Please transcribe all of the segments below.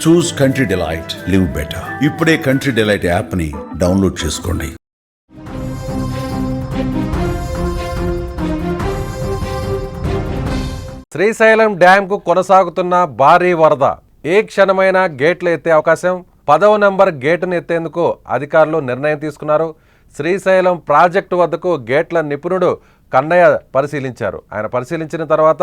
చూస్ country delight, live better. ఇప్పుడే country delight app ని download చేసుకోండి. శ్రీశైలం డ్యాంకు కొనసాగుతున్న భారీ వరద. ఏ క్షణమైనా గేట్లు ఎత్తే అవకాశం. 10వ నెంబర్ గేటును ఎత్తేందుకు అధికారులు నిర్ణయం తీసుకున్నారు. శ్రీశైలం ప్రాజెక్టు వద్దకు గేట్ల నిపుణుడు కన్నయ్య పరిశీలించారు. ఆయన పరిశీలించిన తర్వాత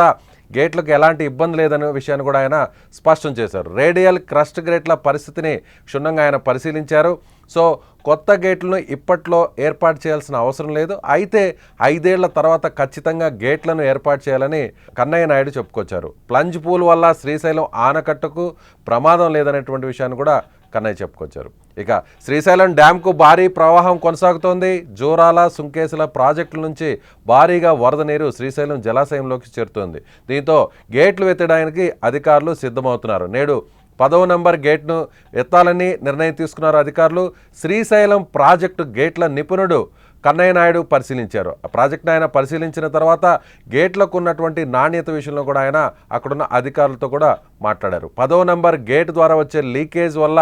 గేట్లకు ఎలాంటి ఇబ్బంది లేదనే విషయాన్ని కూడా ఆయన స్పష్టం చేశారు. రేడియల్ క్రస్ట్ గేట్ల పరిస్థితిని క్షుణ్ణంగా ఆయన పరిశీలించారు. సో కొత్త గేట్లను ఇప్పట్లో ఏర్పాటు చేయాల్సిన అవసరం లేదు, అయితే 5 ఏళ్ల తర్వాత ఖచ్చితంగా గేట్లను ఏర్పాటు చేయాలని కన్నయ్య నాయుడు చెప్పుకొచ్చారు. ప్లంజ్ పూల్ వల్ల శ్రీశైలం ఆనకట్టకు ప్రమాదం లేదనేటువంటి విషయాన్ని కూడా కన్నయ్య చెప్పుకొచ్చారు. ఇక శ్రీశైలం డ్యాంకు భారీ ప్రవాహం కొనసాగుతోంది. జోరాల, సుంకేసుల ప్రాజెక్టుల నుంచి భారీగా వరద నీరు శ్రీశైలం జలాశయంలోకి చేరుతోంది. దీంతో గేట్లు ఎత్తడానికి అధికారులు సిద్ధమవుతున్నారు. నేడు 10వ నెంబర్ గేట్ను ఎత్తాలని నిర్ణయం తీసుకున్నారు అధికారులు. శ్రీశైలం ప్రాజెక్టు గేట్ల నిపుణుడు కన్నయ్య నాయుడు పరిశీలించారు. ఆ ప్రాజెక్ట్ను ఆయన పరిశీలించిన తర్వాత గేట్లకు ఉన్నటువంటి నాణ్యత విషయంలో కూడా ఆయన అక్కడున్న అధికారులతో కూడా మాట్లాడారు. 10వ నెంబర్ గేట్ ద్వారా వచ్చే లీకేజ్ వల్ల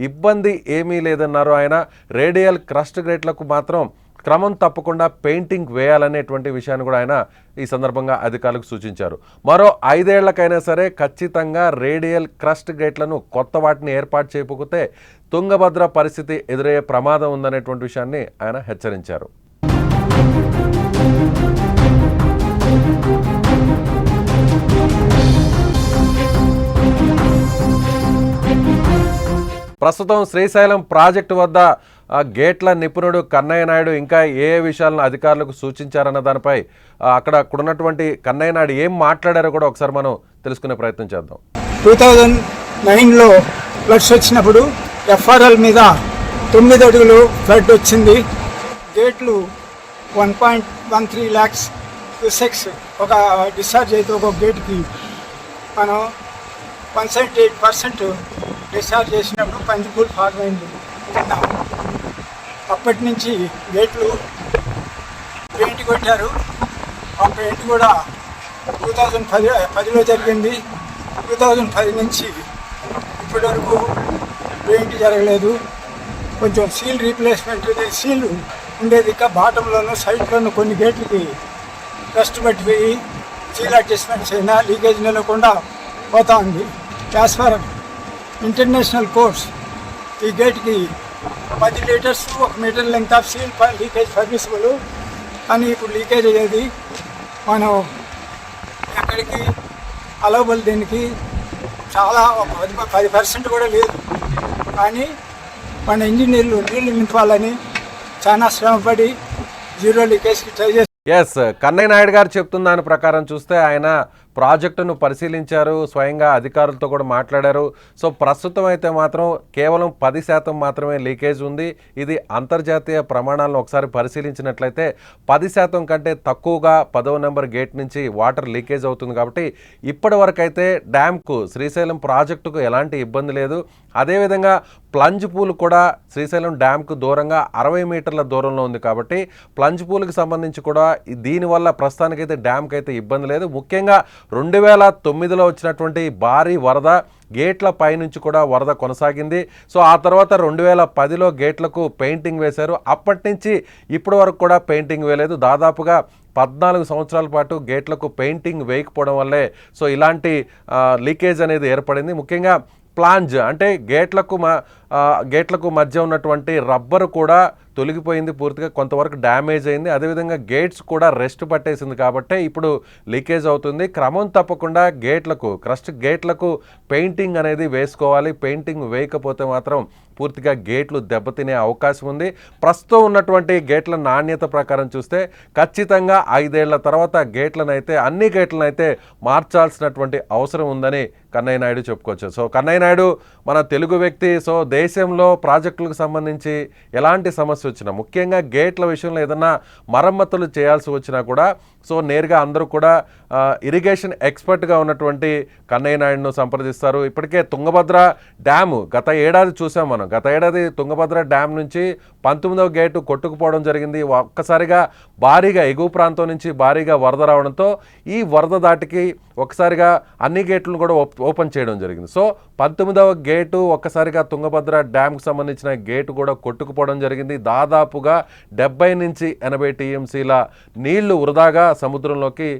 ఇబ్బంది ఏమీ లేదన్నారు ఆయన. రేడియల్ క్రస్ట్ గేట్లకు మాత్రం క్రమం తప్పకుండా పెయింటింగ్ వేయాలనేటువంటి విషయాన్ని కూడా ఆయన ఈ సందర్భంగా అధికారులకు సూచించారు. మరో 5 ఏళ్లకైనా సరే ఖచ్చితంగా రేడియల్ క్రస్ట్ గేట్లను కొత్త వాటిని ఏర్పాటు చేయకపోతే తుంగభద్ర పరిస్థితి ఎదురయ్యే ప్రమాదం ఉందనేటువంటి విషయాన్ని ఆయన హెచ్చరించారు. ప్రస్తుతం శ్రీశైలం ప్రాజెక్టు వద్ద గేట్ల నిపుణుడు కన్నయ్య నాయుడు ఇంకా ఏ విషయాలను అధికారులకు సూచించారన్న దానిపై అక్కడున్నటువంటి కన్నయ్య నాయుడు ఏం మాట్లాడారో కూడా ఒకసారి మనం తెలుసుకునే ప్రయత్నం చేద్దాం. 2009లో ఫ్లడ్స్ వచ్చినప్పుడు ఎఫ్ఆర్ఎల్ మీద 9 అడుగులు ఫ్లడ్ వచ్చింది. గేట్లు 1.13 lakhs క్యూసెక్స్ ఒక డిశ్చార్జ్ అయితే ఒక గేట్కి మనం 178% డిశ్చార్జ్ చేసినప్పుడు పంజిపూల్ ఫార్మ్ అయింది. అప్పటి నుంచి గేట్లు పెయింట్ కొట్టారు. ఆ పెయింట్ కూడా 2010లో జరిగింది. 2010 నుంచి ఇప్పటి వరకు పెయింట్ జరగలేదు. కొంచెం సీల్ రీప్లేస్మెంట్ సీల్ ఉండేది ఇంకా బాటంలోనూ సైడ్లోనూ కొన్ని గేట్లకి డస్ట్ పట్టిపోయి సీల్ అడ్జస్ట్మెంట్స్ అయినా లీకేజ్ నిలవకుండా పోతా ఉంది. యాజ్ ఫర్ ఇంటర్నేషనల్ కోర్స్ ఈ గేట్కి 10 litres 1 metre length of seal leakage permissible. కానీ ఇప్పుడు లీకేజ్ అయ్యేది మనం ఎక్కడికి అలవబుల్ దీనికి చాలా 10% కూడా లేదు. కానీ మన ఇంజనీర్లు నీళ్లు నింపాలని చాలా శ్రమపడి జీరో లీకేజ్కి ట్రై చేస్తారు. ఎస్, కన్నయ్య నాయుడు గారు చెప్తున్న దాని ప్రకారం చూస్తే ఆయన ప్రాజెక్టును పరిశీలించారు, స్వయంగా అధికారులతో కూడా మాట్లాడారు. సో ప్రస్తుతం అయితే మాత్రం కేవలం 10% మాత్రమే లీకేజ్ ఉంది. ఇది అంతర్జాతీయ ప్రమాణాలను ఒకసారి పరిశీలించినట్లయితే 10% కంటే తక్కువగా 10వ నెంబర్ గేట్ నుంచి వాటర్ లీకేజ్ అవుతుంది. కాబట్టి ఇప్పటి వరకు అయితే డ్యామ్కు శ్రీశైలం ప్రాజెక్టుకు ఎలాంటి ఇబ్బంది లేదు. అదేవిధంగా ప్లంజ్ పూల్ కూడా శ్రీశైలం డ్యామ్కు దూరంగా 60 మీటర్ల దూరంలో ఉంది. కాబట్టి ప్లంజ్ పూల్కి సంబంధించి కూడా దీనివల్ల ప్రస్తుతానికైతే డ్యామ్కి అయితే ఇబ్బంది లేదు. ముఖ్యంగా 2009లో వచ్చినటువంటి భారీ వరద గేట్ల పైనుంచి కూడా వరద కొనసాగింది. సో ఆ తర్వాత 2010లో గేట్లకు పెయింటింగ్ వేశారు. అప్పటి నుంచి ఇప్పటి వరకు కూడా పెయింటింగ్ వేయలేదు. దాదాపుగా 14 సంవత్సరాల పాటు గేట్లకు పెయింటింగ్ వేయకపోవడం వల్లే సో ఇలాంటి లీకేజ్ అనేది ఏర్పడింది. ముఖ్యంగా ప్లాంజ్ అంటే గేట్లకు మధ్య ఉన్నటువంటి రబ్బరు కూడా తొలగిపోయింది, పూర్తిగా కొంతవరకు డ్యామేజ్ అయింది. అదేవిధంగా గేట్స్ కూడా రెస్ట్ పట్టేసింది కాబట్టి ఇప్పుడు లీకేజ్ అవుతుంది. క్రమం తప్పకుండా క్రస్ట్ గేట్లకు పెయింటింగ్ అనేది వేసుకోవాలి. పెయింటింగ్ వేయకపోతే మాత్రం పూర్తిగా గేట్లు దెబ్బతినే అవకాశం ఉంది. ప్రస్తుతం ఉన్నటువంటి గేట్ల నాణ్యత ప్రకారం చూస్తే ఖచ్చితంగా 5 ఏళ్ల తర్వాత అన్ని గేట్లను అయితే మార్చాల్సినటువంటి అవసరం ఉందని కన్నయ్య నాయుడు చెప్పుకోవచ్చు. సో కన్నయ్య నాయుడు మన తెలుగు వ్యక్తి. సో దేశంలో ప్రాజెక్టులకు సంబంధించి ఎలాంటి సమస్య వచ్చినా, ముఖ్యంగా గేట్ల విషయంలో ఏదన్నా మరమ్మతులు చేయాల్సి వచ్చినా కూడా సో నేరుగా అందరూ కూడా ఇరిగేషన్ ఎక్స్పర్ట్గా ఉన్నటువంటి కన్నయ్య నాయుడును సంప్రదిస్తారు. ఇప్పటికే తుంగభద్ర డ్యాము గత ఏడాది చూసాం మనం. గత ఏడాది తుంగభద్ర డ్యామ్ నుంచి 19వ గేటు కొట్టుకుపోవడం జరిగింది. ఒక్కసారిగా భారీగా ఎగువ ప్రాంతం నుంచి భారీగా వరద రావడంతో ఈ వరద దాటికి ఒకసారిగా అన్ని గేట్లను కూడా ఓపెన్ చేయడం జరిగింది. సో 19వ గేటు ఒక్కసారిగా తుంగభద్ర డ్యామ్కి సంబంధించిన గేటు కూడా కొట్టుకుపోవడం జరిగింది. దాదాపుగా 70 నుంచి 80 టీఎంసీల నీళ్లు వృధాగా సముద్రంలోకి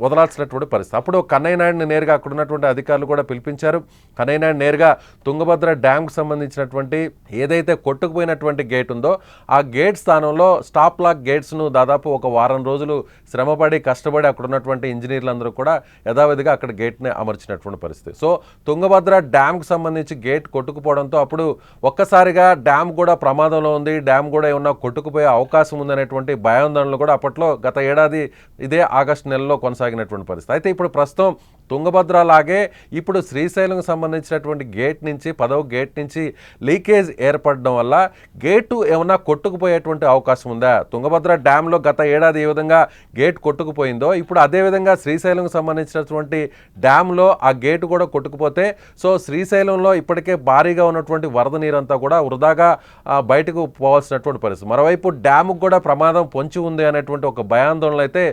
వదలాల్సినటువంటి పరిస్థితి. అప్పుడు కన్నయ్య నాయుడిని నేరుగా అక్కడ ఉన్నటువంటి అధికారులు కూడా పిలిపించారు. కన్నయ్య నాయుడు నేరుగా తుంగభద్ర డ్యామ్కి సంబంధించినటువంటి ఏదైతే కొట్టుకుపోయినటువంటి గేట్ ఉందో ఆ గేట్ స్థానంలో స్టాప్ లాక్ గేట్స్ను దాదాపు ఒక వారం రోజులు శ్రమపడి కష్టపడి అక్కడ ఉన్నటువంటి ఇంజనీర్లందరూ కూడా యథావిధిగా అక్కడ గేట్ని అమర్చినటువంటి పరిస్థితి. సో తుంగభద్ర డ్యామ్కి సంబంధించి గేట్ కొట్టుకుపోవడంతో అప్పుడు ఒక్కసారిగా డ్యామ్ కూడా ప్రమాదంలో ఉంది, డ్యామ్ కూడా ఏమన్నా కొట్టుకుపోయే అవకాశం ఉందనేటువంటి భయాందోళనలు కూడా అప్పట్లో గత ఏడాది ఇదే ఆగస్టు నెలలో కొనసాగినటువంటి పరిస్థితి. అయితే ఇప్పుడు ప్రస్తుతం తుంగభద్ర లాగే ఇప్పుడు శ్రీశైలంకు సంబంధించినటువంటి గేట్ నుంచి 10వ గేట్ నుంచి లీకేజ్ ఏర్పడడం వల్ల గేటు ఏమన్నా కొట్టుకుపోయేటువంటి అవకాశం ఉందా? తుంగభద్ర డ్యాంలో గత ఏడాది ఏ విధంగా గేట్ కొట్టుకుపోయిందో ఇప్పుడు అదేవిధంగా శ్రీశైలంకు సంబంధించినటువంటి డ్యాంలో ఆ గేటు కూడా కొట్టుకుపోతే సో శ్రీశైలంలో ఇప్పటికే భారీగా ఉన్నటువంటి వరద నీరంతా కూడా వృధాగా బయటకు పోవాల్సినటువంటి పరిస్థితి. మరోవైపు డ్యాముకు కూడా ప్రమాదం పొంచి ఉంది అనేటువంటి ఒక భయాందోళన అయితే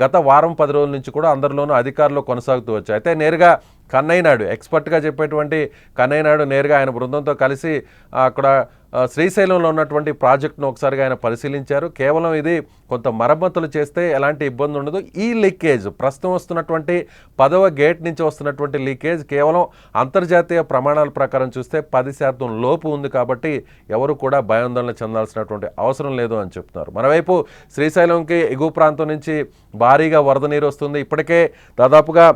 గత వారం 10 రోజుల నుంచి కూడా అందరిలోనూ అధికారులు కొనసాగుతూ వచ్చాయి. అయితే నేరుగా కన్నయ్య నాయుడు ఎక్స్పర్ట్గా చెప్పేటువంటి కన్నయ్య నాయుడు నేరుగా ఆయన బృందంతో కలిసి అక్కడ శ్రీశైలంలో ఉన్నటువంటి ప్రాజెక్టును ఒకసారిగా ఆయన పరిశీలించారు. కేవలం ఇది కొంత మరమ్మతులు చేస్తే ఎలాంటి ఇబ్బంది ఉండదు. ఈ లీకేజ్ ప్రస్తుతం వస్తున్నటువంటి 10వ గేట్ నుంచి వస్తున్నటువంటి లీకేజ్ కేవలం అంతర్జాతీయ ప్రమాణాల ప్రకారం చూస్తే 10% లోపు ఉంది కాబట్టి ఎవరు కూడా భయాందోళన చెందాల్సినటువంటి అవసరం లేదు అని చెప్తున్నారు. మరోవైపు శ్రీశైలంకి ఎగువ ప్రాంతం నుంచి భారీగా వరద నీరు వస్తుంది. ఇప్పటికే దాదాపుగా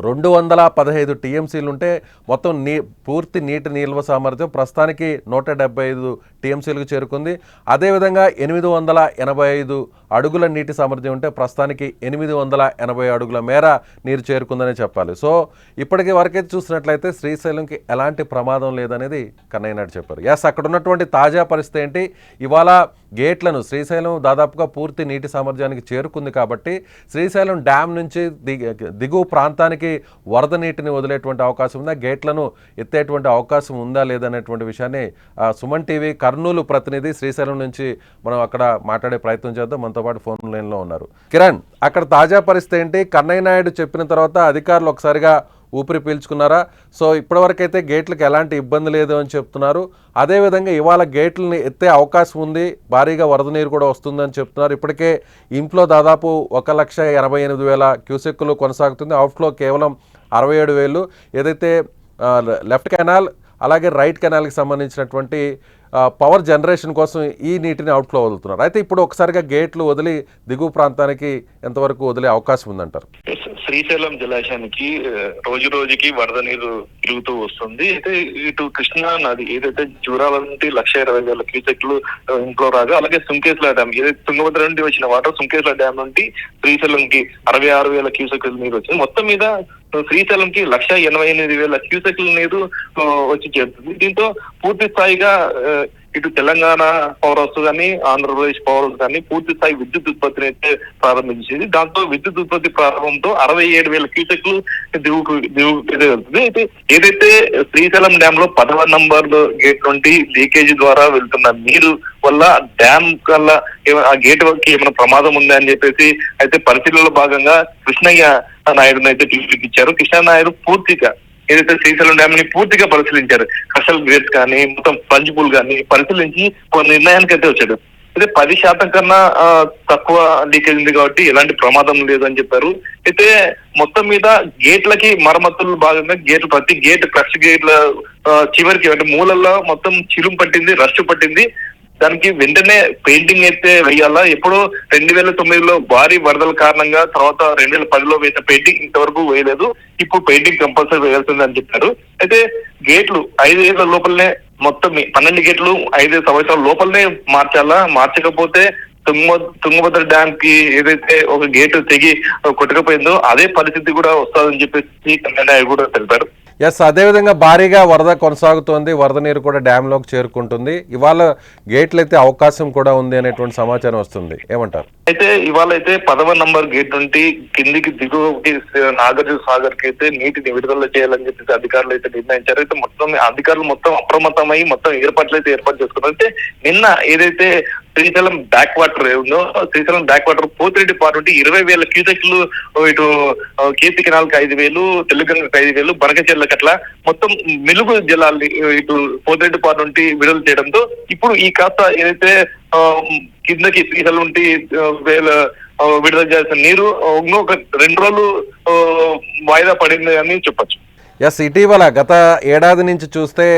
215 టీఎంసీలు ఉంటే మొత్తం పూర్తి నీటి నిల్వ సామర్థ్యం ప్రస్తుతానికి 175 టీఎంసీలకు చేరుకుంది. అదేవిధంగా 885 అడుగుల నీటి సామర్థ్యం ఉంటే ప్రస్తుతానికి 880 అడుగుల మేర నీరు చేరుకుందని చెప్పాలి. సో ఇప్పటికీ వరకైతే చూసినట్లయితే శ్రీశైలంకి ఎలాంటి ప్రమాదం లేదనేది కన్నయ్య నాయుడు చెప్పారు. ఎస్, అక్కడ ఉన్నటువంటి తాజా పరిస్థితి ఏంటి? ఇవాళ గేట్లను శ్రీశైలం దాదాపుగా పూర్తి నీటి సామర్థ్యానికి చేరుకుంది కాబట్టి శ్రీశైలం డ్యామ్ నుంచి దిగువ ప్రాంతానికి వరద నీటిని వదిలేటువంటి అవకాశం ఉందా, గేట్లను ఎత్తేటువంటి అవకాశం ఉందా లేదనేటువంటి విషయాన్ని సుమన్ టీవీ కర్నూలు ప్రతినిధి శ్రీశైలం నుంచి మనం అక్కడ మాట్లాడే ప్రయత్నం చేద్దాం. మనతో పాటు ఫోన్ లైన్లో ఉన్నారు కిరణ్. అక్కడ తాజా పరిస్థితి ఏంటి? కన్నయ్య నాయుడు చెప్పిన తర్వాత అధికారులు ఒకసారిగా ఊపిరి పీల్చుకున్నారా? సో ఇప్పటివరకైతే గేట్లకు ఎలాంటి ఇబ్బంది లేదు అని చెప్తున్నారు. అదేవిధంగా ఇవాళ గేట్లని ఎత్తే అవకాశం ఉంది, భారీగా వరద నీరు కూడా వస్తుందని చెప్తున్నారు. ఇప్పటికే ఇన్ఫ్లో దాదాపు 1,88,000 క్యూసెక్కులు కొనసాగుతుంది. అవుట్ఫ్లో కేవలం 67,000. ఏదైతే లెఫ్ట్ కెనాల్ అలాగే రైట్ కెనాల్కి సంబంధించినటువంటి పవర్ జనరేషన్ కోసం ఈ నీటిని అవుట్ఫ్లో వదులుతున్నారు. అయితే ఇప్పుడు ఒకసారిగా గేట్లు వదిలి దిగువ ప్రాంతానికి ఎంతవరకు వదిలే అవకాశం ఉందంటారు? శ్రీశైలం జలాశయానికి రోజు రోజుకి వరద నీరు పెరుగుతూ వస్తుంది. అయితే ఇటు కృష్ణా నది ఏదైతే జూరాల నుండి 1,20,000 క్యూసెక్లు ఇంట్లో రాగా, అలాగే సుంకేశ్ల డ్యామ్ ఏదైతే తుంగభద్ర నుండి వచ్చిన వాటర్ సుంకేశ్ల డ్యామ్ నుండి శ్రీశైలంకి 66,000 క్యూసెక్ల నీరు వచ్చింది. మొత్తం మీద శ్రీశైలంకి 1,88,000 క్యూసెక్ల నీరు వచ్చి చేరుతుంది. దీంతో పూర్తి స్థాయిగా ఇటు తెలంగాణ పవర్ హౌస్ కానీ ఆంధ్రప్రదేశ్ పవర్ హౌస్ కానీ పూర్తి స్థాయి విద్యుత్ ఉత్పత్తిని అయితే ప్రారంభించింది. దాంతో విద్యుత్ ఉత్పత్తి ప్రారంభంతో 67,000 క్యూసెక్లు దిగుకు వెళ్తుంది. అయితే ఏదైతే శ్రీశైలం డ్యామ్ లో 10వ నంబర్ గేట్ నుండి లీకేజీ ద్వారా వెళ్తున్న నీరు వల్ల డ్యామ్ వల్ల ఆ గేట్ వరకు ఏమైనా ప్రమాదం ఉందా అని చెప్పేసి అయితే పరిశీలనలో భాగంగా కృష్ణయ్య నాయుడుని అయితే పిలిపించారు. కృష్ణ నాయుడు పూర్తిగా ఏదైతే శ్రీశైలం డ్యామ్ ని పూర్తిగా పరిశీలించారు. కషల్ గ్రేడ్స్ కానీ మొత్తం పంచిపూల్ కానీ పరిశీలించి ఒక నిర్ణయానికి అయితే వచ్చాడు. అయితే 10% కన్నా తక్కువ లీకేజ్ ఉంది కాబట్టి ఎలాంటి ప్రమాదం లేదని చెప్పారు. అయితే మొత్తం మీద గేట్లకి మరమ్మతులు భాగంగా ప్రతి గేట్ క్రష్ గేట్ల చివరికి అంటే మూలల్లో మొత్తం చిలుం పట్టింది, రస్ట్ పట్టింది. దానికి వెంటనే పెయింటింగ్ అయితే వేయాలా. ఎప్పుడో 2009లో భారీ వరదల కారణంగా తర్వాత 2010లో వేసిన పెయింటింగ్ ఇంతవరకు వేయలేదు. ఇప్పుడు పెయింటింగ్ కంపల్సరీ వేయాల్సింది అని చెప్పారు. అయితే గేట్లు 5 ఏళ్ల లోపలనే మొత్తం 12 గేట్లు 5 సంవత్సరాల లోపలనే మార్చాలా. మార్చకపోతే తుంగభద్ర డ్యామ్ కి ఏదైతే ఒక గేటు తెగి కొట్టకపోయిందో అదే పరిస్థితి కూడా వస్తుందని చెప్పేసి కన్నయ్య కూడా తెలిపారు. ఎస్, అదేవిధంగా భారీగా వరద కొనసాగుతోంది. వరద నీరు కూడా డ్యాంలోకి చేరుకుంటుంది. ఇవాళ గేట్లు అయితే అవకాశం కూడా ఉంది అనేటువంటి సమాచారం వస్తుంది. ఏమంటారు? అయితే ఇవాళ అయితే 10వ నంబర్ గేట్ నుండి కిందికి దిగువకి నాగార్జున సాగర్ కి అయితే నీటిని విడుదల చేయాలని చెప్పేసి అధికారులు అయితే నిర్ణయించారు. అయితే మొత్తం అధికారులు మొత్తం అప్రమత్తమై మొత్తం ఏర్పాట్లు అయితే ఏర్పాటు చేసుకున్నారు. అయితే నిన్న ఏదైతే శ్రీశైలం బ్యాక్ వాటర్ ఉందో, శ్రీశైలం బ్యాక్ వాటర్ పోతిరెడ్డి పాటు నుండి 20,000 క్యూసెక్లు ఇటు కేసీ కెనాల్కి 5,000, తెలుగంగకి 5,000, బనకచెర్లకు అట్లా మొత్తం మెలుగు జలాల్ని ఇటు పోతిరెడ్డి పాటు నుండి విడుదల చేయడంతో ఇప్పుడు ఈ కాస్త ఏదైతే కిందకి శ్రీశైలం నుండి విడుదల చేయాల్సిన నీరు ఒక 2 రోజులు వాయిదా పడింది అని చెప్పొచ్చు. ఎస్, ఇటీవల గత ఏడాది నుంచి చూస్తే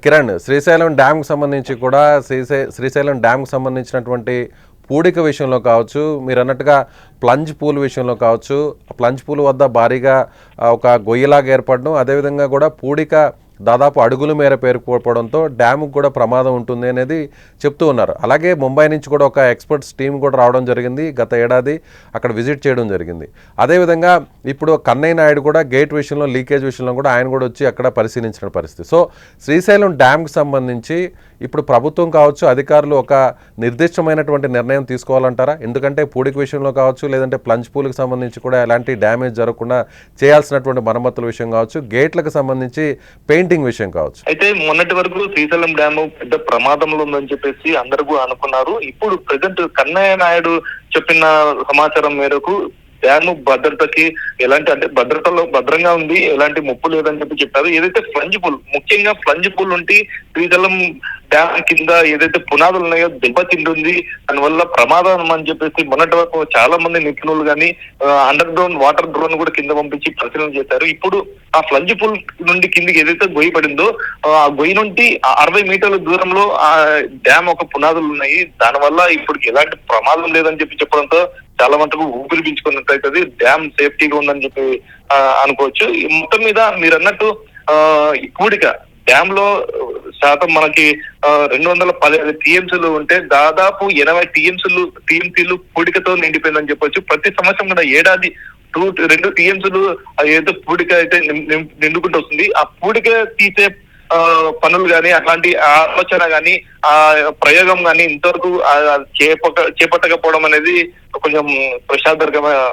కిరణ్, శ్రీశైలం డ్యామ్కి సంబంధించి కూడా శ్రీశైలం డ్యామ్కి సంబంధించినటువంటి పూడిక విషయంలో కావచ్చు, మీరు అన్నట్టుగా ప్లంజ్ పూల్ విషయంలో కావచ్చు, ప్లంజ్ పూల్ వద్ద భారీగా ఒక గొయ్యిలాగా ఏర్పడడం, అదేవిధంగా కూడా పూడిక దాదాపు అడుగుల మేర పేరుకోవడంతో డ్యాముకు కూడా ప్రమాదం ఉంటుంది అనేది చెప్తూ ఉన్నారు. అలాగే ముంబై నుంచి కూడా ఒక ఎక్స్పర్ట్స్ టీం కూడా రావడం జరిగింది. గత ఏడాది అక్కడ విజిట్ చేయడం జరిగింది. అదేవిధంగా ఇప్పుడు కన్నయ్య నాయుడు కూడా గేట్ విషయంలో, లీకేజ్ విషయంలో కూడా ఆయన కూడా వచ్చి అక్కడ పరిశీలించిన పరిస్థితి. సో శ్రీశైలం డ్యామ్కి సంబంధించి ఇప్పుడు ప్రభుత్వం కావచ్చు, అధికారులు ఒక నిర్దిష్టమైనటువంటి నిర్ణయం తీసుకోవాలంటారా? ఎందుకంటే పూడిక విషయంలో కావచ్చు, లేదంటే ప్లంజ్ పూల్కి సంబంధించి కూడా ఎలాంటి డ్యామేజ్ జరగకుండా చేయాల్సినటువంటి మరమ్మతుల విషయం కావచ్చు, గేట్లకు సంబంధించి పెయింటింగ్ విషయం కావచ్చు. అయితే మొన్నటి వరకు శ్రీశైలం డ్యామ్ పెద్ద ప్రమాదంలో ఉందని చెప్పేసి అందరూ అనుకున్నారు. ఇప్పుడు ప్రెసెంట్ కన్నయ్య నాయుడు చెప్పిన సమాచారం మేరకు డ్యామ్ భద్రతకి ఎలాంటి, అంటే భద్రంగా ఉంది, ఎలాంటి ముప్పు లేదని చెప్పారు. ఏదైతే ప్లంజ్ పూల్, ముఖ్యంగా ప్లంజ్ పూల్ నుండి శ్రీశైలం డ్యామ్ కింద ఏదైతే పునాదులు ఉన్నాయో దెబ్బతింటుంది, దానివల్ల ప్రమాదం అని చెప్పేసి మొన్నటి వరకు చాలా మంది నిపుణులు కానీ అండర్ గ్రౌండ్ వాటర్ డ్రోన్ కూడా కింద పంపించి పరిశీలన చేశారు. ఇప్పుడు ఆ ప్లంజ్ పూల్ నుండి కిందికి ఏదైతే గొయ్యి పడిందో ఆ గొయ్యి నుండి 60 మీటర్ల దూరంలో ఆ డ్యామ్ ఒక పునాదులు ఉన్నాయి. దానివల్ల ఇప్పుడు ఎలాంటి ప్రమాదం లేదని చెప్పడంతో చాలా మటుకు ఊపిరి పీల్చుకున్నట్లయితే డ్యామ్ సేఫ్టీగా ఉందని చెప్పి అనుకోవచ్చు. మొత్తం మీద మీరు అన్నట్టు ఈ పూడిక డ్యామ్ లో శాతం మనకి 215 టీఎంసీలు ఉంటే దాదాపు 80 టీఎంసీలు పూడికతో నిండిపోయిందని చెప్పొచ్చు. ప్రతి సంవత్సరం కూడా ఏడాది 2 టీఎంసీలు ఏదో పూడిక అయితే నిండుకుంటూ వస్తుంది. ఆ పూడిక తీసే పనులు కానీ, అట్లాంటి ఆలోచన కానీ, ఆ ప్రయోగం కానీ ఇంతవరకు చేపట్టకపోవడం అనేది కొంచెం ప్రశాంతకరమైన,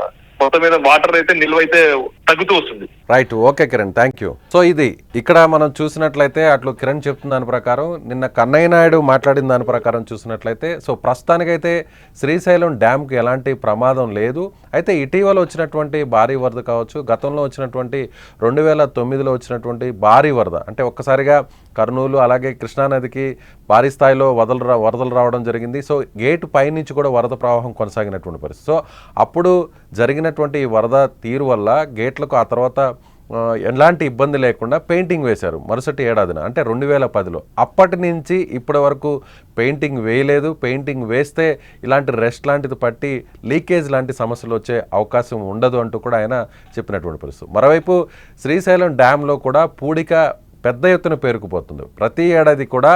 మొత్తం మీద వాటర్ అయితే నిల్వ అయితే తగ్గుతూ వస్తుంది. Right, okay Kiran, thank you. So ఇది ఇక్కడ మనం చూసినట్లయితే అట్లు కిరణ్ చెప్తున్న దాని ప్రకారం, నిన్న కన్నయ్య నాయుడు మాట్లాడిన దాని ప్రకారం చూసినట్లయితే, సో ప్రస్తుతానికైతే శ్రీశైలం డ్యామ్కి ఎలాంటి ప్రమాదం లేదు. అయితే ఇటీవల వచ్చినటువంటి భారీ వరద కావచ్చు, గతంలో వచ్చినటువంటి 2009లో వచ్చినటువంటి భారీ వరద, అంటే ఒక్కసారిగా కర్నూలు అలాగే కృష్ణానదికి భారీ స్థాయిలో వరదలు రావడం జరిగింది. సో గేటు పైనుంచి కూడా వరద ప్రవాహం కొనసాగినటువంటి పరిస్థితి. సో అప్పుడు జరిగినటువంటి ఈ వరద తీరు వల్ల గేట్లకు ఆ తర్వాత ఎలాంటి ఇబ్బంది లేకుండా పెయింటింగ్ వేశారు మరుసటి ఏడాదిన, అంటే 2010లో. అప్పటి నుంచి ఇప్పటి వరకు పెయింటింగ్ వేయలేదు. పెయింటింగ్ వేస్తే ఇలాంటి రెస్ట్ లాంటిది పట్టి లీకేజ్ లాంటి సమస్యలు వచ్చే అవకాశం ఉండదు అంటూ కూడా ఆయన చెప్పినటువంటి పరిస్థితి. మరోవైపు శ్రీశైలం డ్యాంలో కూడా పూడిక పెద్ద ఎత్తున పేరుకుపోతుంది. ప్రతి ఏడాది కూడా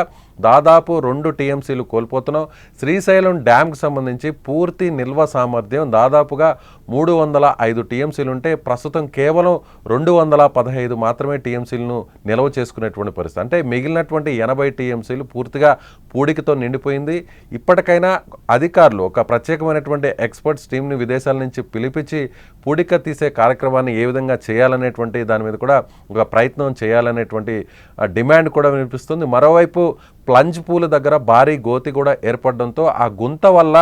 దాదాపు 2 టీఎంసీలు కోల్పోతున్నాం. శ్రీశైలం డ్యామ్కి సంబంధించి పూర్తి నిల్వ సామర్థ్యం దాదాపుగా 305 టీఎంసీలు ఉంటే ప్రస్తుతం కేవలం 215 మాత్రమే టీఎంసీలను నిల్వ చేసుకునేటువంటి పరిస్థితి. అంటే మిగిలినటువంటి 80 టీఎంసీలు పూర్తిగా పూడికతో నిండిపోయింది. ఇప్పటికైనా అధికారులు ఒక ప్రత్యేకమైనటువంటి ఎక్స్పర్ట్స్ టీంని విదేశాల నుంచి పిలిపించి పూడిక తీసే కార్యక్రమాన్ని ఏ విధంగా చేయాలనేటువంటి దాని మీద కూడా ఒక ప్రయత్నం చేయాలనేటువంటి డిమాండ్ కూడా వినిపిస్తుంది. మరోవైపు ప్లంజ్ పూల్ దగ్గర భారీ గోతి కూడా ఏర్పడడంతో ఆ గుంత వల్ల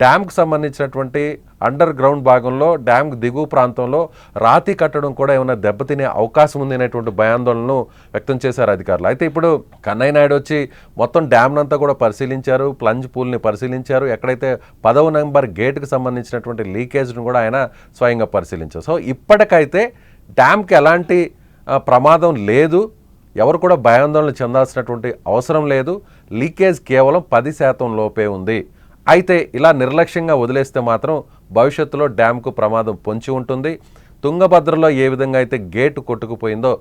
డ్యామ్కి సంబంధించినటువంటి అండర్ గ్రౌండ్ భాగంలో, డ్యామ్ దిగువ ప్రాంతంలో రాతి కట్టడం కూడా ఏమైనా దెబ్బతినే అవకాశం ఉంది అనేటువంటి భయాందోళనను వ్యక్తం చేశారు అధికారులు. అయితే ఇప్పుడు కన్నయ్య నాయుడు వచ్చి మొత్తం డ్యామ్నంతా కూడా పరిశీలించారు, ప్లంజ్ పూల్ని పరిశీలించారు, ఎక్కడైతే 10వ నంబర్ గేట్కి సంబంధించినటువంటి లీకేజ్ను కూడా ఆయన స్వయంగా పరిశీలించారు. సో ఇప్పటికైతే డ్యామ్కి ఎలాంటి ప్రమాదం లేదు, ఎవరు కూడా భయాందోళన చెందాల్సినటువంటి అవసరం లేదు. లీకేజ్ కేవలం 10% లోపే ఉంది. అయితే ఇలా నిర్లక్ష్యంగా వదిలేస్తే మాత్రం భవిష్యత్తులో డ్యామ్కు ప్రమాదం పొంచి ఉంటుంది. తుంగభద్రలో ఏ విధంగా అయితే గేటు కొట్టుకుపోయిందో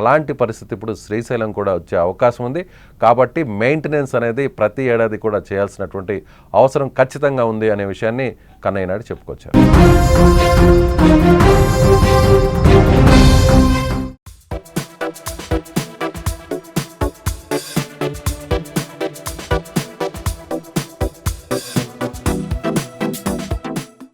అలాంటి పరిస్థితి ఇప్పుడు శ్రీశైలం కూడా వచ్చే అవకాశం ఉంది. కాబట్టి మెయింటెనెన్స్ అనేది ప్రతి ఏడాది కూడా చేయాల్సినటువంటి అవసరం ఖచ్చితంగా ఉంది అనే విషయాన్ని కన్నయ్య నాయుడు చెప్పుకొచ్చారు.